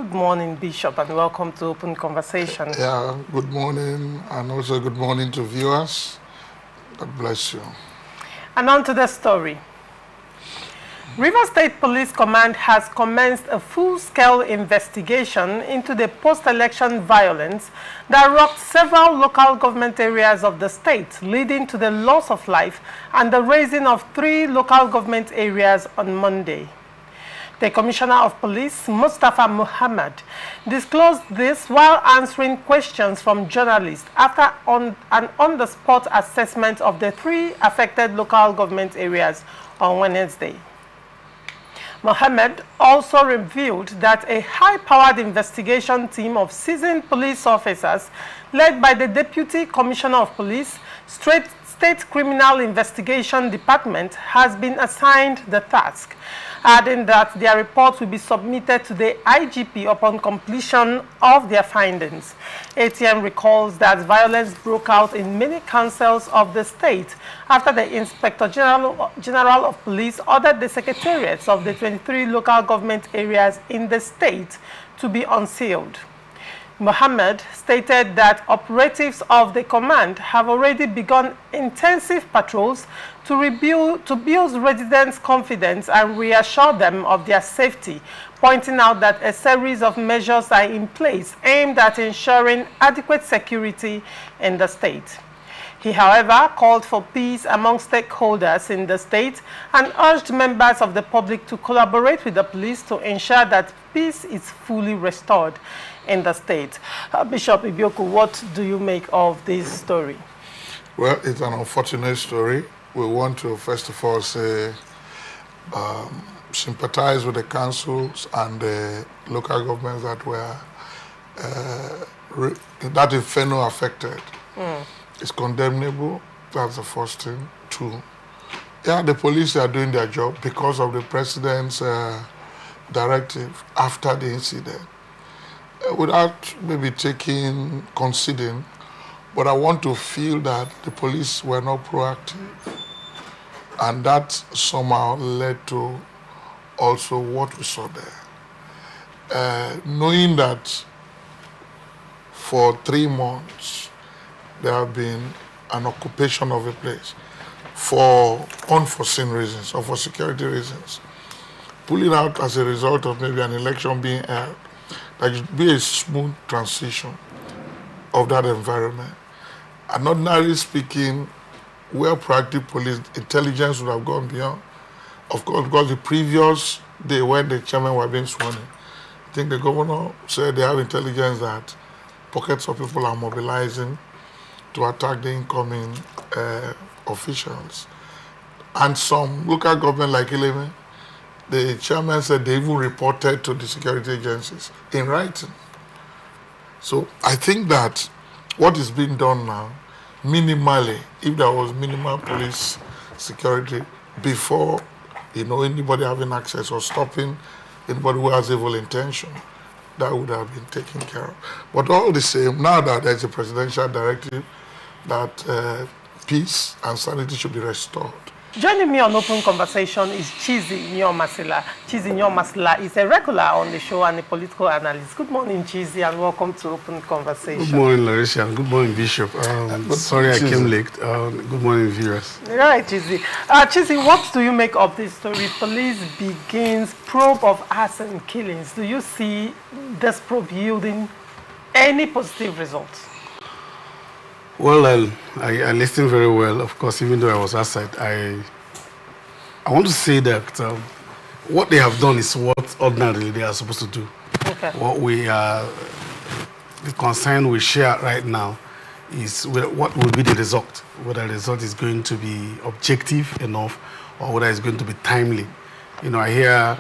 Good morning, Bishop, and welcome to Open Conversation. Yeah, good morning, and also good morning to viewers. God bless you. And on to the story. Rivers State Police Command has commenced a full-scale investigation into the post-election violence that rocked several local government areas of the state, leading to the loss of life and the razing of 3 local government areas on Monday. The Commissioner of Police, Mustafa Muhammad, disclosed this while answering questions from journalists after an on-the-spot assessment of the 3 affected local government areas on Wednesday. Mohammed also revealed that a high-powered investigation team of seasoned police officers led by the Deputy Commissioner of Police, State Criminal Investigation Department has been assigned the task, adding that their reports will be submitted to the IGP upon completion of their findings. ATM recalls that violence broke out in many councils of the state after the Inspector General of Police ordered the secretariats of the 23 local government areas in the state to be unsealed. Mohammed stated that operatives of the command have already begun intensive patrols to build residents' confidence and reassure them of their safety, pointing out that a series of measures are in place aimed at ensuring adequate security in the state. He, however, called for peace among stakeholders in the state and urged members of the public to collaborate with the police to ensure that peace is fully restored in the state. Bishop Ibioku, what do you make of this story? Well, it's an unfortunate story. We want to, first of all, say sympathize with the councils and the local governments that were that inferno affected. It's condemnable. That's the first thing. 2, yeah, the police are doing their job because of the president's directive after the incident. Without maybe conceding, but I want to feel that the police were not proactive. And that somehow led to also what we saw there. Knowing that for 3 months, there have been an occupation of a place for unforeseen reasons or for security reasons. Pulling out as a result of maybe an election being held, there should be a smooth transition of that environment. And ordinarily speaking, where proactive police intelligence would have gone beyond. Of course, because the previous day when the chairman were being sworn in, I think the governor said they have intelligence that pockets of people are mobilizing to attack the incoming officials. And some local government like Ileme, the chairman said they even reported to the security agencies in writing. So I think that what is being done now, minimally, if there was minimal police security before, anybody having access or stopping anybody who has evil intention, that would have been taken care of. But all the same, now that there's a presidential directive that peace and sanity should be restored. Joining me on Open Conversation is Chizi Nyomasila. Chizi Nyomasila is a regular on the show and a political analyst. Good morning, Chizi, and welcome to Open Conversation. Good morning, Larissa, and good morning, Bishop. Sorry I came late. Good morning, viewers. Right, Chizi. Chizi, what do you make of this story? Police begins probe of arson killings. Do you see this probe yielding any positive results? Well, I listened very well. Of course, even though I was outside, I want to say that what they have done is what ordinarily they are supposed to do. Okay. What we are, the concern we share right now is what will be the result, whether the result is going to be objective enough or whether it's going to be timely. I hear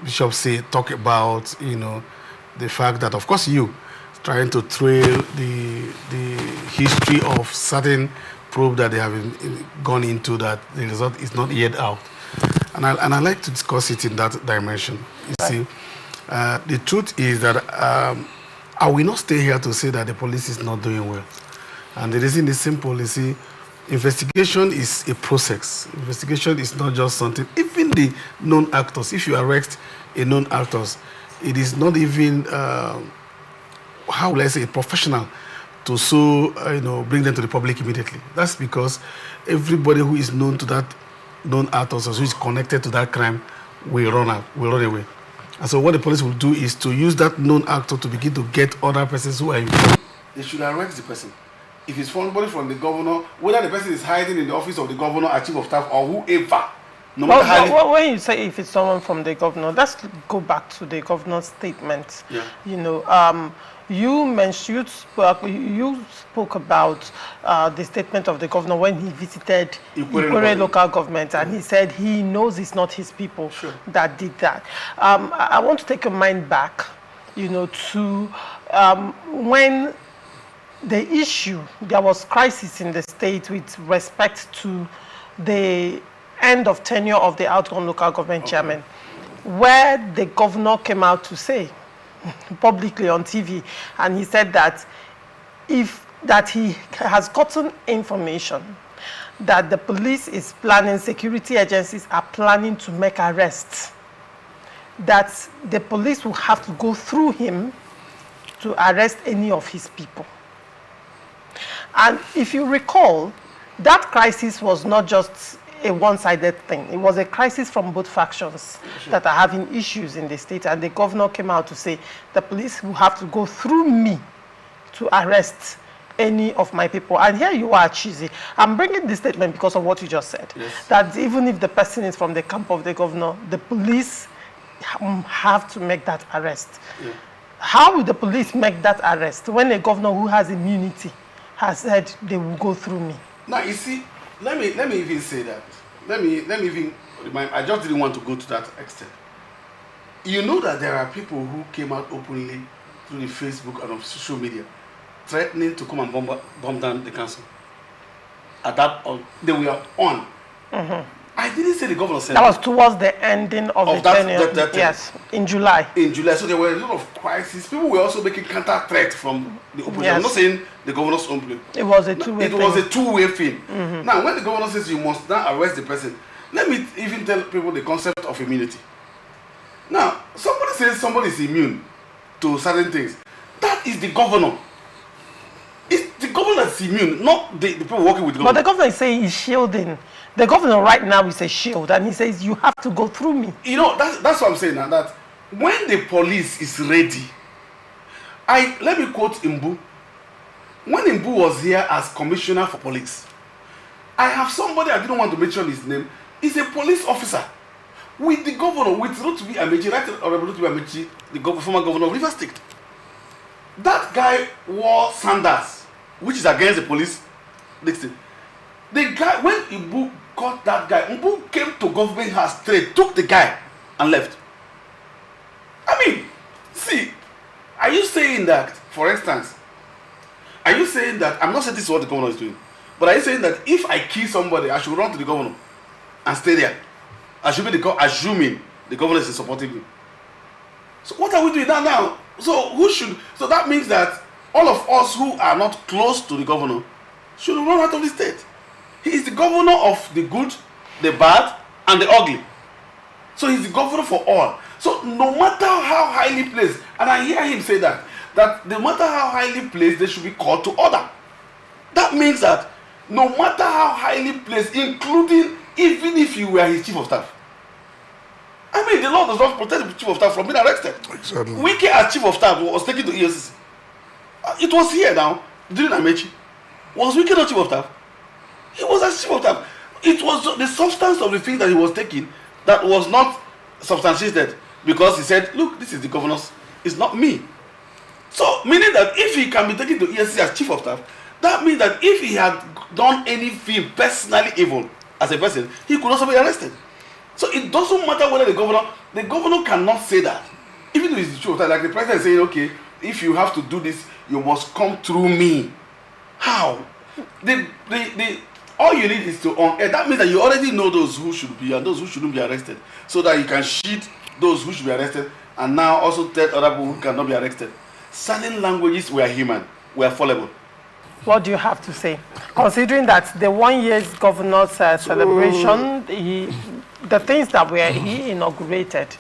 Bishop talk about, the fact that, of course, trying to trail the history of certain probe that they have gone into, that the result is not yet out. And I like to discuss it in that dimension. You see, the truth is that I will not stay here to say that the police is not doing well. And the reason is simple. You see, investigation is a process. Investigation is not just something. Even the known actors, if you arrest a known actors, it is not even, how will I say, professional to bring them to the public immediately. That's because everybody who is known to that known act, also who is connected to that crime, will run away. And so what the police will do is to use that known actor to begin to get other persons who are involved. They should arrest the person. If it's somebody from the governor, whether the person is hiding in the office of the governor or chief of staff or whoever, no matter how. When you say if it's someone from the governor, let's go back to the governor's statement. Yeah. You spoke about the statement of the governor when he visited Ikwere local government, and he said he knows it's not his people that did that. I want to take your mind back, to when the issue, there was crisis in the state with respect to the end of tenure of the outgone local government chairman, where the governor came out to say publicly on TV, and he said that he has gotten information that the police is planning, security agencies are planning to make arrests, that the police will have to go through him to arrest any of his people. And if you recall, that crisis was not just a one-sided thing. It was a crisis from both factions that are having issues in the state, and the governor came out to say the police will have to go through me to arrest any of my people. And here you are, Chizi. I'm bringing this statement because of what you just said, that even if the person is from the camp of the governor, the police have to make that arrest. How will the police make that arrest when a governor who has immunity has said they will go through me? Now, you see, let me even say that. Let me even remind. I just didn't want to go to that extent. You know that there are people who came out openly through the Facebook and on social media, threatening to come and bomb down the council. At that, they were on. I didn't say the governor said that was towards the ending of the tenure. Yes, in July. In July, so there were a lot of crises. People were also making counter threats from the opposition. I'm not saying the governor's own place. It was a two-way thing. It was a two-way thing. Now, when the governor says you must now arrest the person, let me even tell people the concept of immunity. Now, somebody says somebody is immune to certain things. That is the governor. It's the governor that's immune, not the people working with the governor. But the governor is saying he's shielding. The governor right now is a shield, and he says you have to go through me. That's what I'm saying now, that when the police is ready, let me quote Mbu. When Mbu was here as commissioner for police, I have somebody, I didn't want to mention his name, he's a police officer with the governor, with Rochas Okorocha, right, or Rochas Okorocha, the former governor of Rivers State. That guy wore sandals, which is against the police. The guy, when Mbu caught that guy, Mbu came to government house straight, took the guy and left. I mean, see, are you saying that, for instance, are you saying that, I'm not saying this is what the governor is doing, but are you saying that if I kill somebody, I should run to the governor and stay there? I should be assuming the governor is supporting me. So what are we doing now? So that means that all of us who are not close to the governor should run out of the state. He is the governor of the good, the bad, and the ugly. So he's the governor for all. So no matter how highly placed, and I hear him say that no matter how highly placed, they should be called to order. That means that no matter how highly placed, including even if you were his chief of staff. I mean, the law does not protect the chief of staff from being arrested. Exactly. Wike as chief of staff was taken to EFCC. It was here now, during Amechi. Was Wike not chief of staff? He was as chief of staff. It was the substance of the thing that he was taking that was not substantiated, because he said, look, this is the governor's, it's not me. So, meaning that if he can be taken to EFCC as chief of staff, that means that if he had done anything personally evil as a person, he could also be arrested. So it doesn't matter whether the governor cannot say that. Even if it's the chief of staff, like the president is saying, okay, if you have to do this, you must come through me. How? All you need is to that means that you already know those who should be and those who shouldn't be arrested, so that you can shield those who should be arrested and now also tell other people who cannot be arrested. Certain languages were human, were fallible. What do you have to say? Considering that the 1 year's governor's celebration, the things that he inaugurated,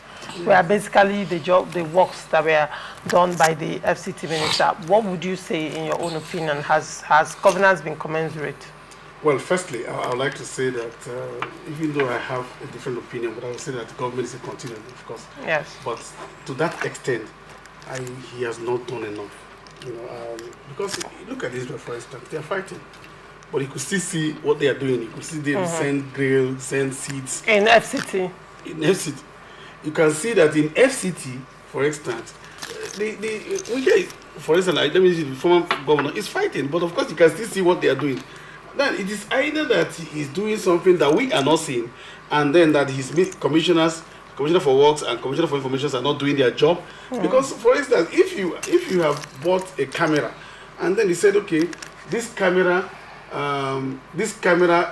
were basically the works that were done by the FCT minister. What would you say, in your own opinion, has governance been commensurate? Well, firstly, I would like to say that even though I have a different opinion, but I would say that the government is a continuum, of course. Yes. But to that extent, he has not done enough. Because look at Israel, for instance, they are fighting. But you could still see what they are doing. You could see them send grain, send seeds. In FCT? In FCT. You can see that in FCT, for instance, for instance, let me see, the former governor is fighting. But of course, you can still see what they are doing. Then it is either that he is doing something that we are not seeing, and then that his commissioner for works and commissioner for information are not doing their job. Because, for instance, if you have bought a camera, and then he said, okay, this camera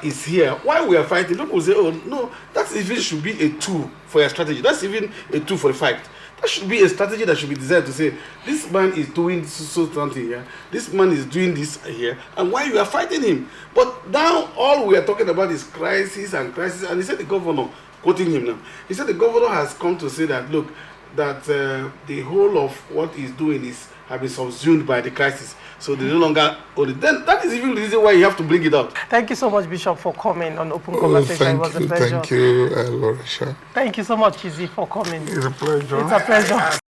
is here. Why we are fighting? People will say, oh no, that even should be a tool for your strategy. That's even a tool for the fight. That should be a strategy that should be designed to say, this man is doing something here, this man is doing this here, and why you are fighting him. But now all we are talking about is crisis and crisis. And he said the governor, quoting him now, he said the governor has come to say that, look, that the whole of what he's doing have been subsumed by the crisis. So they no longer own it. Then that is even the reason why you have to bring it out. Thank you so much, Bishop, for coming on Open Conversation. It was a pleasure. Thank you, Rochas. Thank you so much, Izzy, for coming. It's a pleasure. It's a pleasure.